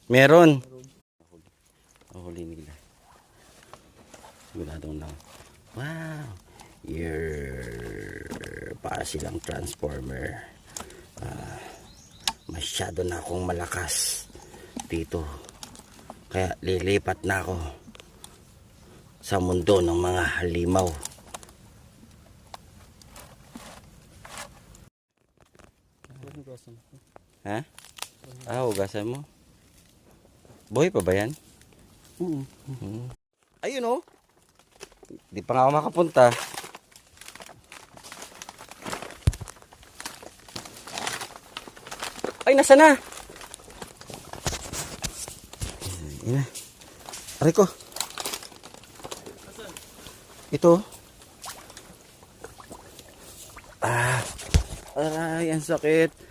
Meron. Huli nila. Sigurado na. Wow. Para silang transformer. Masyado na akong malakas dito. Kaya lilipat na ako sa mundo ng mga halimaw. Ha? Hugasan mo. Buhay pa ba yan? Ayun oh. Di pa nga ako makapunta. Ay, nasa na? Ayun na. Aray ko. Ito. Aray, ang sakit.